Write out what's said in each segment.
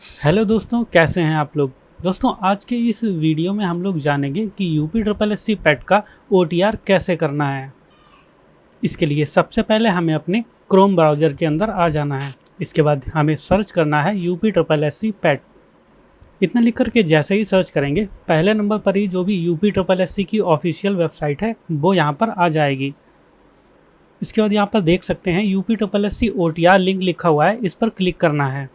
Hello दोस्तों, कैसे हैं आप लोग। दोस्तों, आज के इस वीडियो में हम लोग जानेंगे कि UP triple S C PET का ओटीआर कैसे करना है। इसके लिए सबसे पहले हमें अपने क्रोम ब्राउज़र के अंदर आ जाना है। इसके बाद हमें सर्च करना है UP triple S C PET. इतना लिख करके जैसे ही सर्च करेंगे, पहले नंबर पर ही जो भी यूपी ट्रिपल एस सी की ऑफिशियल वेबसाइट है वो यहाँ पर आ जाएगी। इसके बाद यहाँ पर देख सकते हैं UP triple S C OTR link लिखा हुआ है, इस पर क्लिक करना है।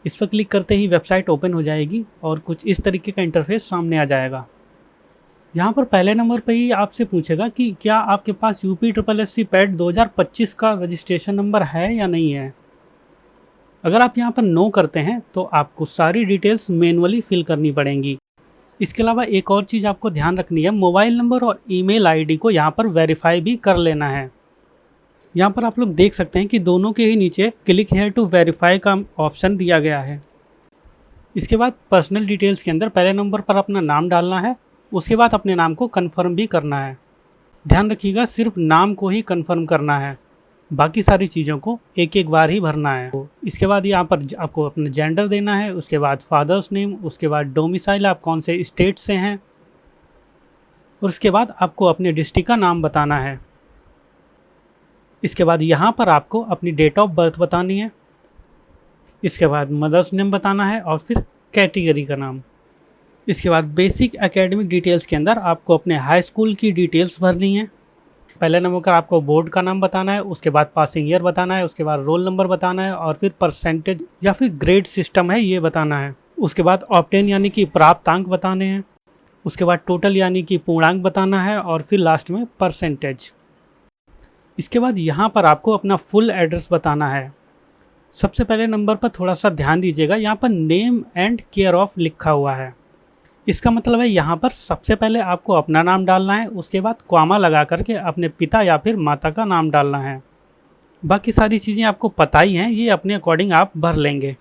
इस पर क्लिक करते ही वेबसाइट ओपन हो जाएगी और कुछ इस तरीके का इंटरफेस सामने आ जाएगा। यहाँ पर पहले नंबर पर ही आपसे पूछेगा कि क्या आपके पास UP triple S C PET 2025 का रजिस्ट्रेशन नंबर है या नहीं है। अगर आप यहाँ पर नो करते हैं तो आपको सारी डिटेल्स मैनुअली फिल करनी पड़ेंगी। इसके अलावा एक और चीज़ आपको ध्यान रखनी है, मोबाइल नंबर और ईमेल आईडी को यहाँ पर वेरीफाई भी कर लेना है। यहाँ पर आप लोग देख सकते हैं कि दोनों के ही नीचे क्लिक हेयर टू वेरीफाई का ऑप्शन दिया गया है। इसके बाद पर्सनल डिटेल्स के अंदर पहले नंबर पर अपना नाम डालना है, उसके बाद अपने नाम को कंफर्म भी करना है। ध्यान रखिएगा, सिर्फ नाम को ही कंफर्म करना है, बाकी सारी चीज़ों को एक एक बार ही भरना है। इसके बाद यहाँ पर आपको अपना जेंडर देना है, उसके बाद फादर्स नेम, उसके बाद डोमिसाइल आप कौन से स्टेट से हैं, और उसके बाद आपको अपने डिस्ट्रिक्ट का नाम बताना है। इसके बाद यहाँ पर आपको अपनी डेट ऑफ बर्थ बतानी है। इसके बाद मदर्स नेम बताना है और फिर कैटेगरी का नाम। इसके बाद बेसिक एकेडमिक डिटेल्स के अंदर आपको अपने हाई स्कूल की डिटेल्स भरनी है। पहले नंबर पर आपको बोर्ड का नाम बताना है, उसके बाद पासिंग ईयर बताना है, उसके बाद रोल नंबर बताना है और फिर परसेंटेज या फिर ग्रेड सिस्टम है ये बताना है। उसके बाद ऑब्टेन यानी कि प्राप्त अंक बताने हैं। उसके बाद टोटल यानी कि पूर्णांक बताना है और फिर लास्ट में परसेंटेज। इसके बाद यहाँ पर आपको अपना फुल एड्रेस बताना है। सबसे पहले नंबर पर थोड़ा सा ध्यान दीजिएगा, यहाँ पर नेम एंड केयर ऑफ लिखा हुआ है। इसका मतलब है यहाँ पर सबसे पहले आपको अपना नाम डालना है, उसके बाद कॉमा लगा करके अपने पिता या फिर माता का नाम डालना है। बाकी सारी चीज़ें आपको पता ही हैं, ये अपने अकॉर्डिंग आप भर लेंगे।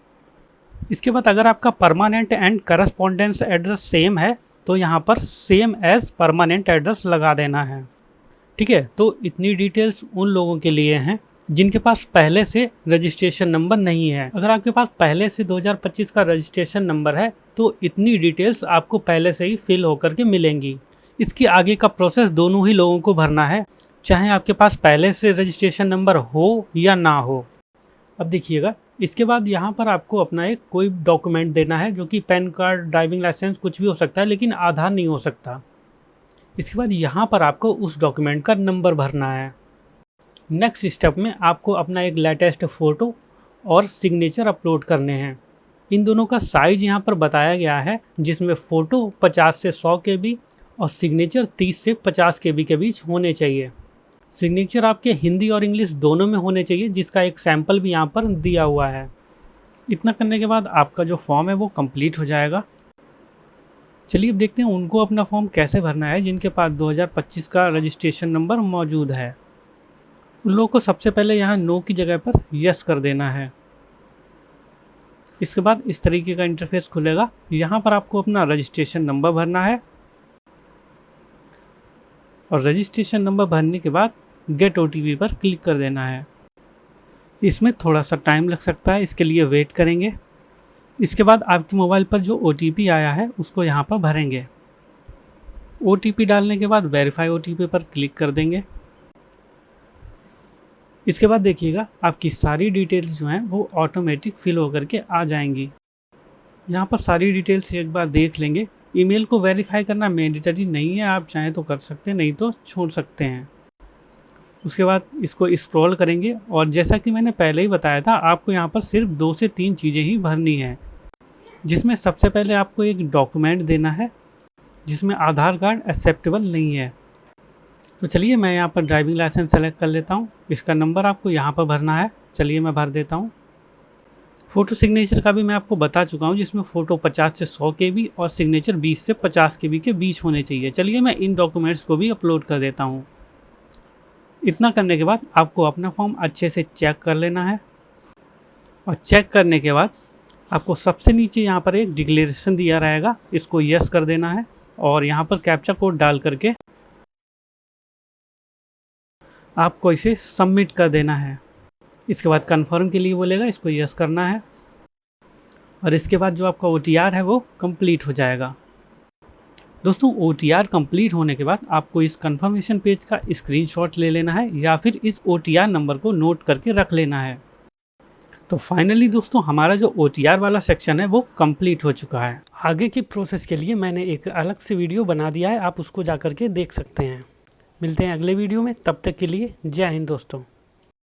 इसके बाद अगर आपका permanent and correspondence address same है तो यहाँ पर सेम एज परमानेंट एड्रेस लगा देना है। ठीक है, तो इतनी डिटेल्स उन लोगों के लिए हैं जिनके पास पहले से रजिस्ट्रेशन नंबर नहीं है। अगर आपके पास पहले से 2025 का रजिस्ट्रेशन नंबर है तो इतनी डिटेल्स आपको पहले से ही फिल होकर के मिलेंगी। इसकी आगे का प्रोसेस दोनों ही लोगों को भरना है, चाहे आपके पास पहले से रजिस्ट्रेशन नंबर हो या ना हो। अब देखिएगा, इसके बाद यहाँ पर आपको अपना एक कोई डॉक्यूमेंट देना है, जो कि पैन कार्ड, ड्राइविंग लाइसेंस कुछ भी हो सकता है, लेकिन आधार नहीं हो सकता। इसके बाद यहाँ पर आपको उस डॉक्यूमेंट का नंबर भरना है। नेक्स्ट स्टेप में आपको अपना एक लेटेस्ट फ़ोटो और सिग्नेचर अपलोड करने हैं। इन दोनों का साइज़ यहाँ पर बताया गया है, जिसमें फ़ोटो 50 से 100 KB और सिग्नेचर 30 से 50 KB के बीच होने चाहिए। सिग्नेचर आपके हिंदी और इंग्लिश दोनों में होने चाहिए, जिसका एक सैम्पल भी यहाँ पर दिया हुआ है। इतना करने के बाद आपका जो फॉर्म है वो कंप्लीट हो जाएगा। चलिए अब देखते हैं उनको अपना फॉर्म कैसे भरना है जिनके पास 2025 का रजिस्ट्रेशन नंबर मौजूद है। उन लोगों को सबसे पहले यहाँ नो की जगह पर यस कर देना है। इसके बाद इस तरीके का इंटरफेस खुलेगा। यहाँ पर आपको अपना रजिस्ट्रेशन नंबर भरना है और रजिस्ट्रेशन नंबर भरने के बाद गेट OTP पर क्लिक कर देना है। इसमें थोड़ा सा टाइम लग सकता है, इसके लिए वेट करेंगे। इसके बाद आपके मोबाइल पर जो OTP आया है उसको यहाँ पर भरेंगे। OTP डालने के बाद वेरीफाई OTP पर क्लिक कर देंगे। इसके बाद देखिएगा आपकी सारी डिटेल्स जो हैं वो ऑटोमेटिक फिल होकर के आ जाएंगी। यहाँ पर सारी डिटेल्स एक बार देख लेंगे। ईमेल को वेरीफाई करना मैंडेटरी नहीं है, आप चाहें तो कर सकते हैं, नहीं तो छोड़ सकते हैं। उसके बाद इसको स्क्रॉल करेंगे और जैसा कि मैंने पहले ही बताया था, आपको यहाँ पर सिर्फ 2 से 3 चीज़ें ही भरनी हैं, जिसमें सबसे पहले आपको एक डॉक्यूमेंट देना है जिसमें आधार कार्ड एक्सेप्टेबल नहीं है। तो चलिए मैं यहाँ पर ड्राइविंग लाइसेंस सेलेक्ट कर लेता हूँ। इसका नंबर आपको यहाँ पर भरना है। चलिए मैं भर देता हूँ। फ़ोटो सिग्नेचर का भी मैं आपको बता चुका हूँ, जिसमें फ़ोटो 50 से 100 KB और सिग्नेचर 20 से 50 KB के बीच होने चाहिए। चलिए मैं इन डॉक्यूमेंट्स को भी अपलोड कर देता हूँ। इतना करने के बाद आपको अपना फॉर्म अच्छे से चेक कर लेना है और चेक करने के बाद आपको सबसे नीचे यहाँ पर एक डिक्लेरेशन दिया रहेगा, इसको यस कर देना है और यहाँ पर कैप्चा कोड डाल करके आपको इसे सबमिट कर देना है। इसके बाद कंफर्म के लिए बोलेगा, इसको यस करना है और इसके बाद जो आपका OTR है वो कंप्लीट हो जाएगा। दोस्तों OTR कंप्लीट होने के बाद आपको इस कंफर्मेशन पेज का स्क्रीनशॉट ले लेना है या फिर इस OTR नंबर को नोट करके रख लेना है। तो फाइनली दोस्तों हमारा जो OTR वाला सेक्शन है वो कंप्लीट हो चुका है। आगे की प्रोसेस के लिए मैंने एक अलग से वीडियो बना दिया है, आप उसको जा कर के देख सकते हैं। मिलते हैं अगले वीडियो में, तब तक के लिए जय हिंद दोस्तों।